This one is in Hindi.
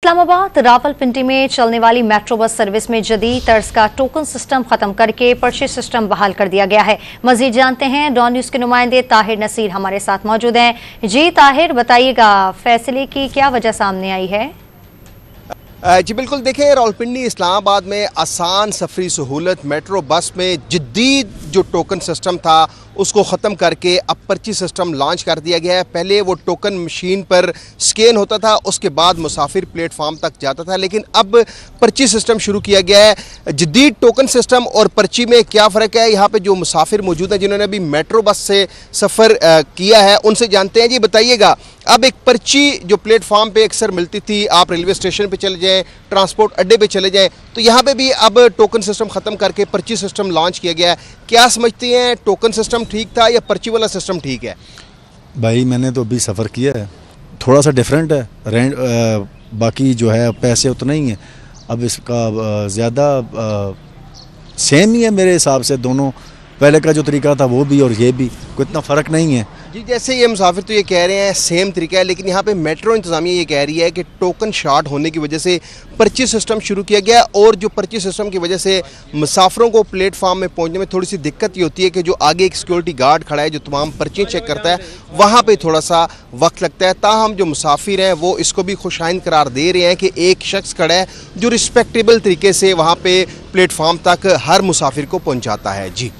इस्लामाबाद रावलपिंडी में चलने वाली मेट्रो बस सर्विस में जदीद तर्ज का टोकन सिस्टम खत्म करके पर्ची सिस्टम बहाल कर दिया गया है। मजीद जानते हैं, डॉन न्यूज के नुमाइंदे ताहिर नसीर हमारे साथ मौजूद हैं। जी ताहिर, बताइएगा फैसले की क्या वजह सामने आई है? जी बिल्कुल, देखिए रावलपिंडी इस्लामाबाद में आसान सफरी सहूलत मेट्रो बस में जदीद जो टोकन सिस्टम था उसको ख़त्म करके अब पर्ची सिस्टम लॉन्च कर दिया गया है। पहले वो टोकन मशीन पर स्कैन होता था, उसके बाद मुसाफिर प्लेटफार्म तक जाता था, लेकिन अब पर्ची सिस्टम शुरू किया गया है। जदीद टोकन सिस्टम और पर्ची में क्या फ़र्क है, यहाँ पे जो मुसाफिर मौजूद हैं जिन्होंने अभी मेट्रो बस से सफ़र किया है उनसे जानते हैं। जी बताइएगा, अब एक पर्ची जो प्लेटफार्म पे अक्सर मिलती थी, आप रेलवे स्टेशन पे चले जाएं, ट्रांसपोर्ट अड्डे पे चले जाएं, तो यहाँ पे भी अब टोकन सिस्टम ख़त्म करके पर्ची सिस्टम लॉन्च किया गया है। क्या समझती हैं, टोकन सिस्टम ठीक था या पर्ची वाला सिस्टम ठीक है? भाई मैंने तो अभी सफ़र किया है, थोड़ा सा डिफरेंट है, रेंट बाकी जो है पैसे उतना ही हैं। अब इसका ज़्यादा सेम ही है मेरे हिसाब से, दोनों पहले का जो तरीका था वो भी और ये भी कोई इतना फ़र्क नहीं है। जी जैसे ये मुसाफिर तो ये कह रहे हैं सेम तरीका है, लेकिन यहाँ पे मेट्रो इंतज़ामिया ये कह रही है कि टोकन शॉर्ट होने की वजह से पर्ची सिस्टम शुरू किया गया, और जो पर्ची सिस्टम की वजह से मुसाफिरों को प्लेटफार्म में पहुँचने में थोड़ी सी दिक्कत ये होती है कि जो आगे एक सिक्योरिटी गार्ड खड़ा है जो तमाम पर्चियाँ चेक करता है, वहाँ पर थोड़ा सा वक्त लगता है। ताहम जो मुसाफिर हैं वो इसको भी खुशाइंद करार दे रहे हैं कि एक शख्स खड़ा है जो रिस्पेक्टेबल तरीके से वहाँ पर प्लेटफार्म तक हर मुसाफिर को पहुँचाता है। जी।